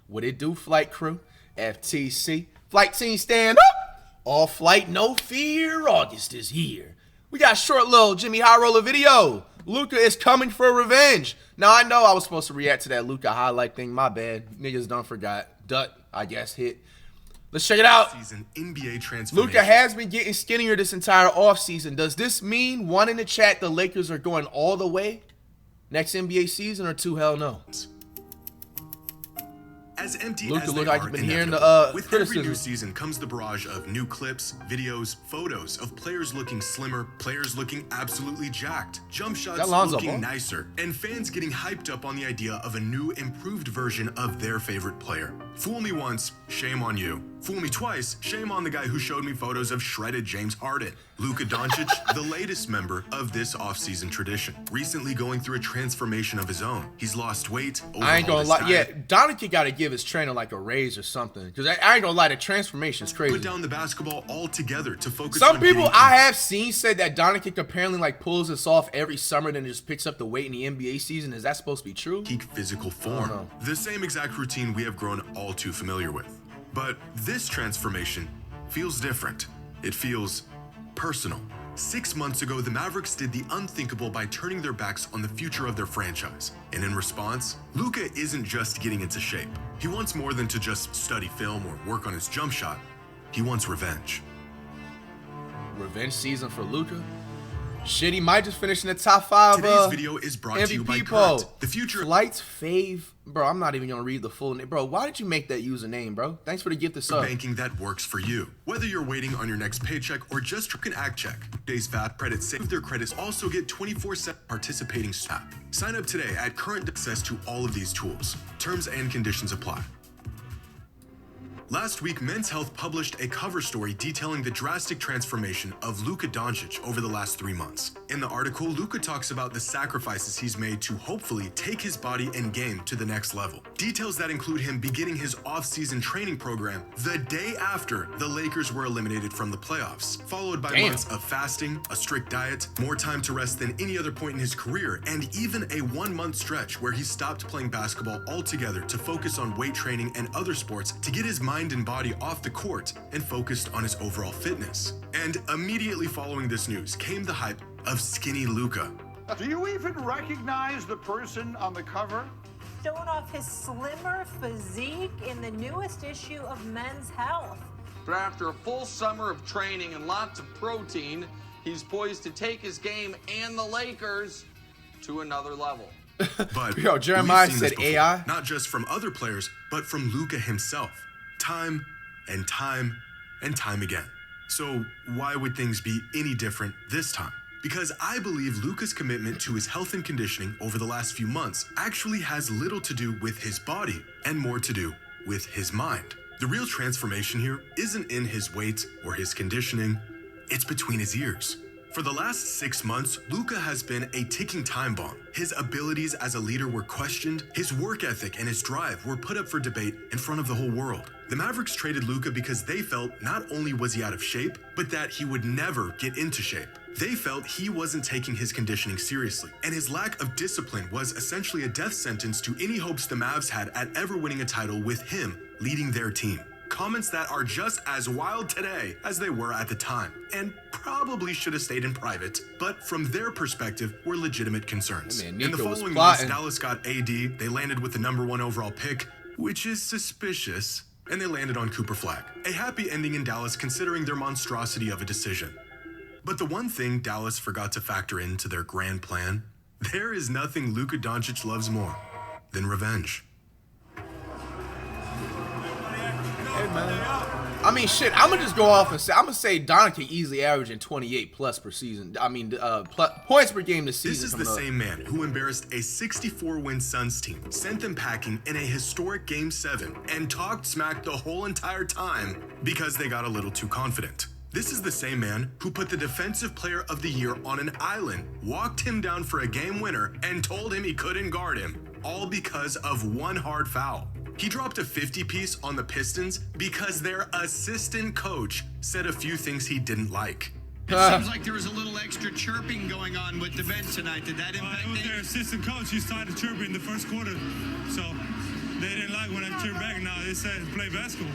What it do, flight crew? FTC. Flight team stand up. All flight, no fear. August is here. We got a short little Jimmy High Roller video. Luka is coming for revenge. Now, I know I was supposed to react to that Luka highlight thing. My bad. Niggas done forgot. Dut, I guess, hit. Let's check it out. Luka has been getting skinnier this entire offseason. Does this mean, one in the chat, the Lakers are going all the way next NBA season, or two, hell no? As empty Luka as look they like are you've been hearing the with criticism. every new season comes the barrage of new clips, videos, photos of players looking slimmer, players looking absolutely jacked, jump shots looking nicer, and fans getting hyped up on the idea of a new, improved version of their favorite player. Fool me once, shame on you. Fool me twice, shame on the guy who showed me photos of shredded James Harden. Luka Doncic, the latest member of this offseason tradition, recently going through a transformation of his own. He's lost weight, I ain't gonna lie, yeah, Doncic gotta give his trainer like a raise or something, because I ain't gonna lie, the transformation is crazy. Put down the basketball altogether to focus Some on people I have seen say that Doncic apparently like pulls this off every summer, then just picks up the weight in the NBA season. Is that supposed to be true? Peak physical form. The same exact routine we have grown all too familiar with. But this transformation feels different. It feels personal. 6 months ago, the Mavericks did the unthinkable by turning their backs on the future of their franchise. And in response, Luka isn't just getting into shape. He wants more than to just study film or work on his jump shot. He wants revenge. Revenge season for Luka? Shit, he might just finish in the top 5 Today's video is brought to you by Kurt, the future Flight's fave. Bro, I'm not even gonna read the full name. Bro, why did you make that username, bro? Thanks for the gift of sub. Banking that works for you. Whether you're waiting on your next paycheck or just took an ag check, today's VAT credit save their credits also get 24/7 participating staff. Sign up today at current access to all of these tools. Terms and conditions apply. Last week, Men's Health published a cover story detailing the drastic transformation of Luka Doncic over the last 3 months. In the article, Luka talks about the sacrifices he's made to hopefully take his body and game to the next level. Details that include him beginning his off-season training program the day after the Lakers were eliminated from the playoffs, followed by months of fasting, a strict diet, more time to rest than any other point in his career, and even a 1-month stretch where he stopped playing basketball altogether to focus on weight training and other sports to get his mind and body off the court and focused on his overall fitness. And immediately following this news came the hype of skinny Luka. Do you even recognize the person on the cover? Showing off his slimmer physique in the newest issue of Men's Health. But after a full summer of training and lots of protein, he's poised to take his game and the Lakers to another level. But yo, Jeremiah said before, AI. Not just from other players, but from Luka himself. Time and time and time again. So why would things be any different this time? Because I believe Luka's commitment to his health and conditioning over the last few months actually has little to do with his body and more to do with his mind. The real transformation here isn't in his weight or his conditioning, it's between his ears. For the last 6 months, Luka has been a ticking time bomb. His abilities as a leader were questioned, his work ethic and his drive were put up for debate in front of the whole world. The Mavericks traded Luka because they felt not only was he out of shape, but that he would never get into shape. They felt he wasn't taking his conditioning seriously, and his lack of discipline was essentially a death sentence to any hopes the Mavs had at ever winning a title with him leading their team. Comments that are just as wild today as they were at the time, and probably should have stayed in private, but from their perspective were legitimate concerns. Man, in the following months, Dallas got AD, they landed with the #1 overall pick, which is suspicious, and they landed on Cooper Flag. A happy ending in Dallas considering their monstrosity of a decision. But the one thing Dallas forgot to factor into their grand plan, there is nothing Luka Doncic loves more than revenge. Hey, man. I mean, shit, I'm going to just go off and say, I'm going to say Doncic easily averaging 28 plus per season. I mean, points per game this season. This is the same man who embarrassed a 64-win Suns team, sent them packing in a historic Game 7, and talked smack the whole entire time because they got a little too confident. This is the same man who put the Defensive Player of the Year on an island, walked him down for a game winner, and told him he couldn't guard him, all because of one hard foul. He dropped a 50-piece on the Pistons because their assistant coach said a few things he didn't like. It seems like there was a little extra chirping going on with the bench tonight. Did that impact it? Was their assistant coach. He started chirping in the first quarter. So they didn't like when I cheered back. Now they said play basketball.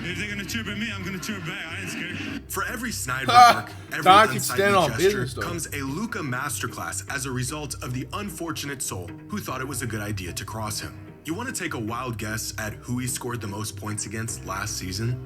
If they're gonna chirp at me, I'm gonna chirp back. I ain't scared. For every snide remark, every Don keeps standing unsightly on gesture business, though. comes a Luka masterclass as a result of the unfortunate soul who thought it was a good idea to cross him. You want to take a wild guess at who he scored the most points against last season?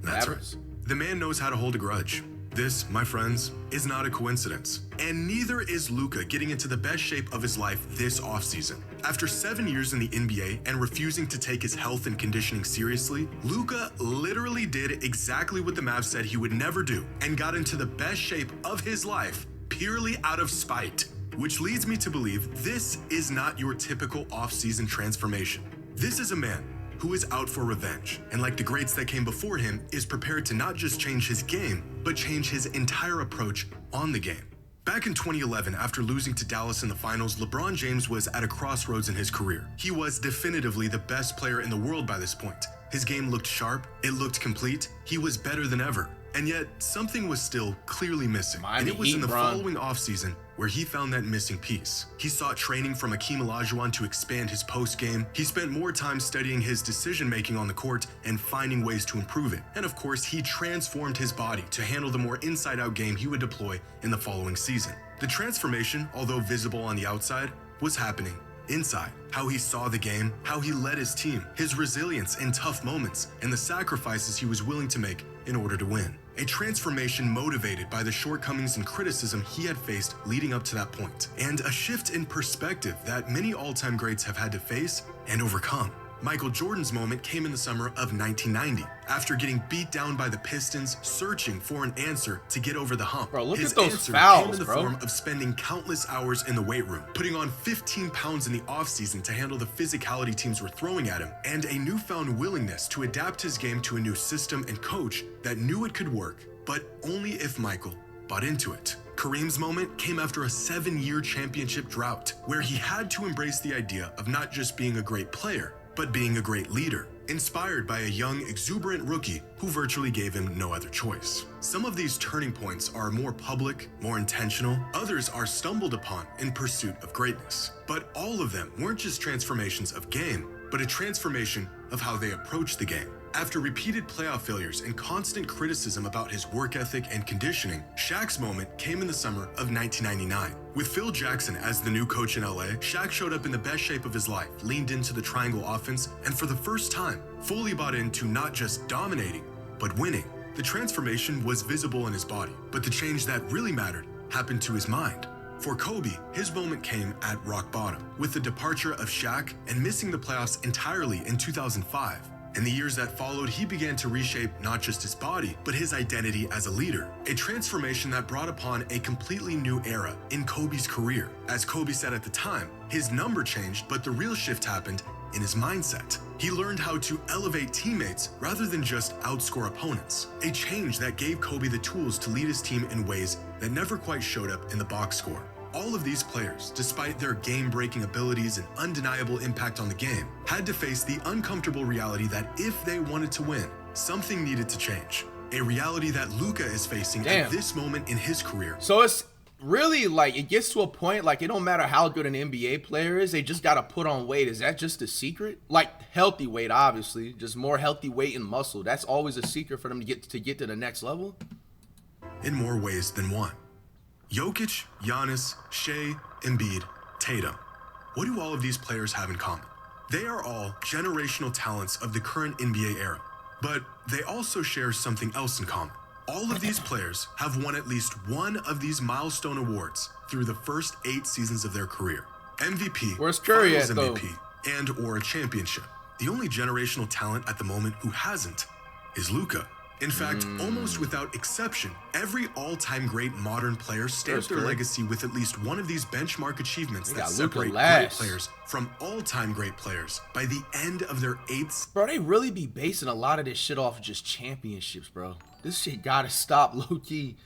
That's right. Mavericks. The man knows how to hold a grudge. This, my friends, is not a coincidence. And neither is Luka getting into the best shape of his life this offseason. After 7 years in the NBA and refusing to take his health and conditioning seriously, Luka literally did exactly what the Mavs said he would never do and got into the best shape of his life purely out of spite. Which leads me to believe this is not your typical offseason transformation. This is a man who is out for revenge, and like the greats that came before him, is prepared to not just change his game, but change his entire approach on the game. Back in 2011, after losing to Dallas in the finals, LeBron James was at a crossroads in his career. He was definitively the best player in the world by this point. His game looked sharp, it looked complete, he was better than ever. And yet, something was still clearly missing. And it was in the following offseason where he found that missing piece. He sought training from Akeem Olajuwon to expand his post game. He spent more time studying his decision-making on the court and finding ways to improve it. And of course, he transformed his body to handle the more inside-out game he would deploy in the following season. The transformation, although visible on the outside, was happening inside. How he saw the game, how he led his team, his resilience in tough moments, and the sacrifices he was willing to make in order to win. A transformation motivated by the shortcomings and criticism he had faced leading up to that point, and a shift in perspective that many all-time greats have had to face and overcome. Michael Jordan's moment came in the summer of 1990, after getting beat down by the Pistons, searching for an answer to get over the hump. Bro, look His at those answer fouls, came in the bro. form of spending countless hours in the weight room, putting on 15 pounds in the offseason to handle the physicality teams were throwing at him, and a newfound willingness to adapt his game to a new system and coach that knew it could work, but only if Michael bought into it. Kareem's moment came after a 7-year championship drought, where he had to embrace the idea of not just being a great player, but being a great leader, inspired by a young, exuberant rookie who virtually gave him no other choice. Some of these turning points are more public, more intentional, others are stumbled upon in pursuit of greatness. But all of them weren't just transformations of game, but a transformation of how they approach the game. After repeated playoff failures and constant criticism about his work ethic and conditioning, Shaq's moment came in the summer of 1999. With Phil Jackson as the new coach in LA, Shaq showed up in the best shape of his life, leaned into the triangle offense, and for the first time, fully bought into not just dominating, but winning. The transformation was visible in his body, but the change that really mattered happened to his mind. For Kobe, his moment came at rock bottom, with the departure of Shaq and missing the playoffs entirely in 2005. In the years that followed, he began to reshape not just his body, but his identity as a leader, a transformation that brought upon a completely new era in Kobe's career. As Kobe said at the time, his number changed, but the real shift happened in his mindset. He learned how to elevate teammates rather than just outscore opponents, a change that gave Kobe the tools to lead his team in ways that never quite showed up in the box score. All of these players, despite their game-breaking abilities and undeniable impact on the game, had to face the uncomfortable reality that if they wanted to win, something needed to change. A reality that Luka is facing at this moment in his career. So it's really like, it gets to a point, like, it don't matter how good an NBA player is, they just got to put on weight. Is that just the secret? Like, healthy weight, obviously. Just more healthy weight and muscle. That's always a secret for them to get to the next level? In more ways than one. Jokic, Giannis, Shea, Embiid, Tatum. What do all of these players have in common? They are all generational talents of the current NBA era, but they also share something else in common. All of these players have won at least one of these milestone awards through the first 8 seasons of their career. MVP, Where's Curry Finals at, though? MVP, and or a championship. The only generational talent at the moment who hasn't is Luka. In fact, almost without exception, every all-time great modern player stamps their legacy with at least one of these benchmark achievements that separate great players from all-time great players by the end of their 8th. Bro, they really be basing a lot of this shit off of just championships, bro. This shit gotta stop, low-key.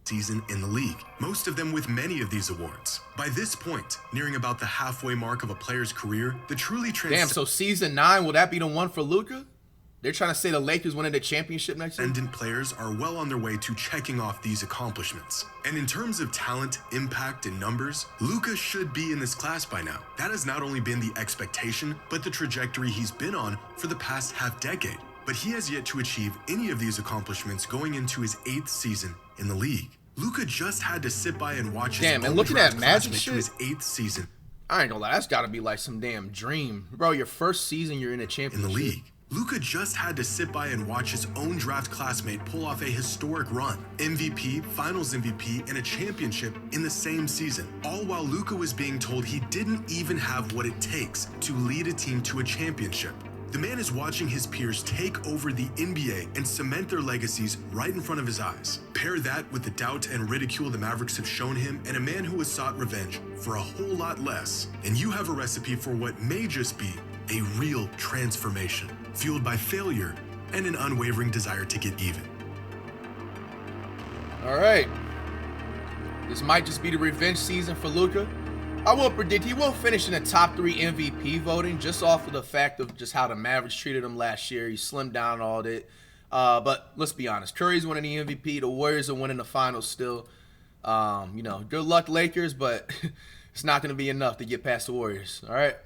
Season in the league, most of them with many of these awards. By this point, nearing about the halfway mark of a player's career, the truly Damn, so season 9, will that be the one for Luka? They're trying to say the Lakers winning the championship next year. Independent players are well on their way to checking off these accomplishments. And in terms of talent, impact, and numbers, Luka should be in this class by now. That has not only been the expectation, but the trajectory he's been on for the past half-decade. But he has yet to achieve any of these accomplishments going into his 8th season in the league. Luka just had to sit by and watch his Damn, and own looking at draft Magic classmate shit, to his 8th season I ain't gonna lie, that's gotta be like some damn dream. Bro, your first season, you're in a in championship. the league. Luka just had to sit by and watch his own draft classmate pull off a historic run. MVP, Finals MVP, and a championship in the same season. All while Luka was being told he didn't even have what it takes to lead a team to a championship. The man is watching his peers take over the NBA and cement their legacies right in front of his eyes. Pair that with the doubt and ridicule the Mavericks have shown him and a man who has sought revenge for a whole lot less, and you have a recipe for what may just be a real transformation, fueled by failure and an unwavering desire to get even. All right. This might just be the revenge season for Luka. I will predict he will finish in the top 3 MVP voting just off of the fact of just how the Mavericks treated him last year. He slimmed down and all that. But let's be honest. Curry's winning the MVP. The Warriors are winning the finals still. Good luck, Lakers, but it's not going to be enough to get past the Warriors. All right.